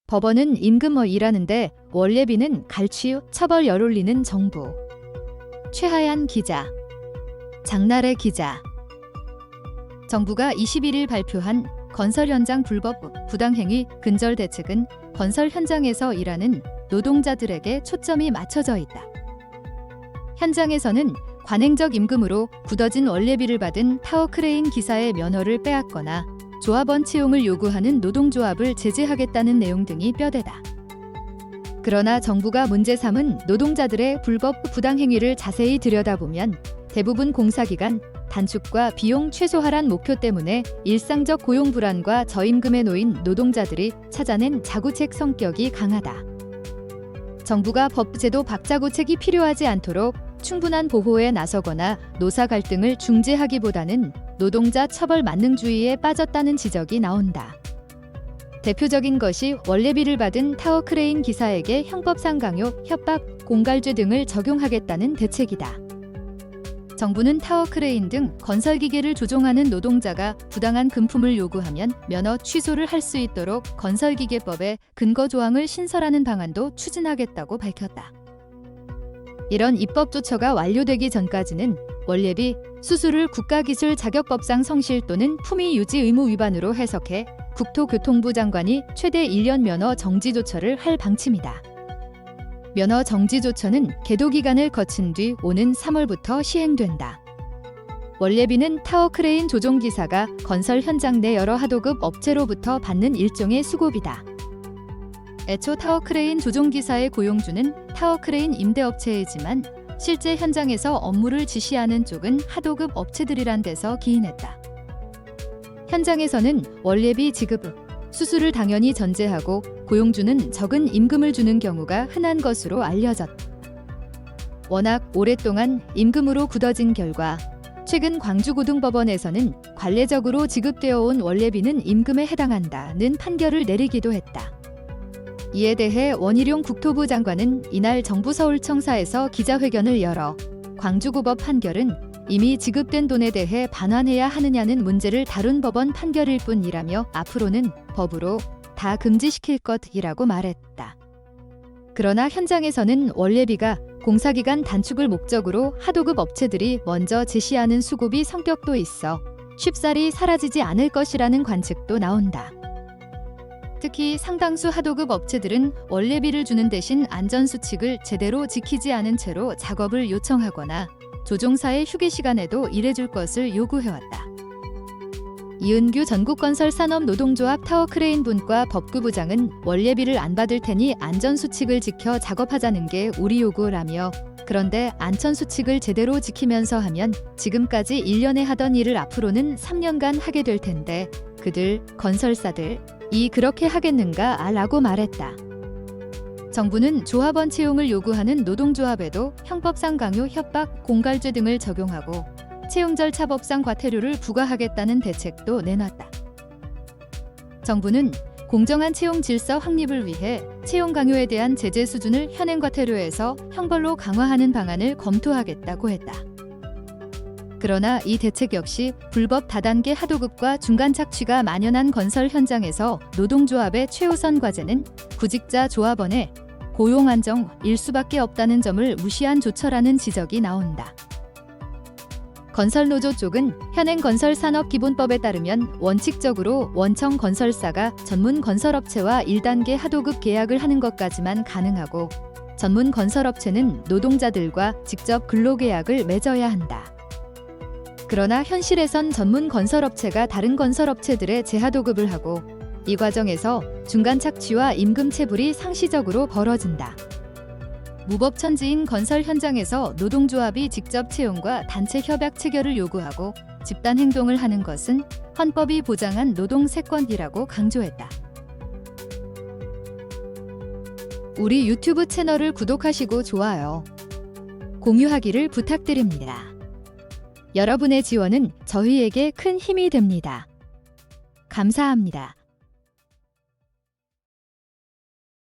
법원은 임금 일하는데 원래비는 갈취 처벌 열올리는 정부. 최하얀 기자. 장나래 기자. 정부가 21일 발표한 건설 현장 불법 부당행위 근절 대책은 건설 현장에서 일하는 노동자들에게 초점이 맞춰져 있다. 현장에서는 관행적 임금으로 굳어진 원래비를 받은 타워크레인 기사의 면허를 빼앗거나 조합원 채용을 요구하는 노동조합을 제재하겠다는 내용 등이 뼈대다. 그러나 정부가 문제 삼은 노동자들의 불법 부당행위를 자세히 들여다보면 대부분 공사기간 단축과 비용 최소화란 목표 때문에 일상적 고용 불안과 저임금에 놓인 노동자들이 찾아낸 자구책 성격이 강하다. 정부가 법제도 박자구책이 필요하지 않도록 충분한 보호에 나서거나 노사 갈등을 중재하기보다는 노동자 처벌 만능주의에 빠졌다는 지적이 나온다. 대표적인 것이 원래비를 받은 타워크레인 기사에게 형법상 강요, 협박, 공갈죄 등을 적용하겠다는 대책이다. 정부는 타워크레인 등 건설기계를 조종하는 노동자가 부당한 금품을 요구하면 면허 취소를 할 수 있도록 건설기계법에 근거조항을 신설하는 방안도 추진하겠다고 밝혔다. 이런 입법 조처가 완료되기 전까지는 원래비, 수수를 국가기술자격법상 성실 또는 품위 유지 의무 위반으로 해석해 국토교통부 장관이 최대 1년 면허 정지 조처를 할 방침이다. 면허 정지 조처는 계도 기간을 거친 뒤 오는 3월부터 시행된다. 원래비는 타워크레인 조종기사가 건설 현장 내 여러 하도급 업체로부터 받는 일종의 수고비다. 애초 타워크레인 조종기사의 고용주는 타워크레인 임대업체이지만 실제 현장에서 업무를 지시하는 쪽은 하도급 업체들이란 데서 기인했다. 현장에서는 원래비 지급, 수수를 당연히 전제하고 고용주는 적은 임금을 주는 경우가 흔한 것으로 알려졌다. 워낙 오랫동안 임금으로 굳어진 결과 최근 광주고등법원에서는 관례적으로 지급되어 온 원래비는 임금에 해당한다는 판결을 내리기도 했다. 이에 대해 원희룡 국토부 장관은 이날 정부 서울청사에서 기자회견을 열어 광주고법 판결은 이미 지급된 돈에 대해 반환해야 하느냐는 문제를 다룬 법원 판결일 뿐이라며 앞으로는 법으로 다 금지시킬 것이라고 말했다. 그러나 현장에서는 원래비가 공사기간 단축을 목적으로 하도급 업체들이 먼저 제시하는 수고비 성격도 있어 쉽사리 사라지지 않을 것이라는 관측도 나온다. 특히 상당수 하도급 업체들은 원래비를 주는 대신 안전수칙을 제대로 지키지 않은 채로 작업을 요청하거나 조종사의 휴게 시간에도 일해줄 것을 요구해왔다. 이은규 전국건설산업노동조합 타워크레인 분과 법규부장은 원래비를 안 받을 테니 안전수칙을 지켜 작업하자는 게 우리 요구라며 그런데 안전수칙을 제대로 지키면서 하면 지금까지 1년에 하던 일을 앞으로는 3년간 하게 될 텐데 그들, 건설사들이 그렇게 하겠는가 라고 말했다. 정부는 조합원 채용을 요구하는 노동조합에도 형법상 강요, 협박, 공갈죄 등을 적용하고 채용 절차법상 과태료를 부과하겠다는 대책도 내놨다. 정부는 공정한 채용 질서 확립을 위해 채용 강요에 대한 제재 수준을 현행 과태료에서 형벌로 강화하는 방안을 검토하겠다고 했다. 그러나 이 대책 역시 불법 다단계 하도급과 중간 착취가 만연한 건설 현장에서 노동조합의 최우선 과제는 구직자 조합원의 고용 안정일 수밖에 없다는 점을 무시한 조처라는 지적이 나온다. 건설노조 쪽은 현행 건설산업기본법에 따르면 원칙적으로 원청 건설사가 전문 건설업체와 1단계 하도급 계약을 하는 것까지만 가능하고 전문 건설업체는 노동자들과 직접 근로계약을 맺어야 한다. 그러나 현실에선 전문 건설업체가 다른 건설업체들의 재하도급을 하고 이 과정에서 중간 착취와 임금 체불이 상시적으로 벌어진다. 무법천지인 건설 현장에서 노동조합이 직접 채용과 단체 협약 체결을 요구하고 집단 행동을 하는 것은 헌법이 보장한 노동세권이라고 강조했다. 우리 유튜브 채널을 구독하시고 좋아요, 공유하기를 부탁드립니다. 여러분의 지원은 저희에게 큰 힘이 됩니다. 감사합니다.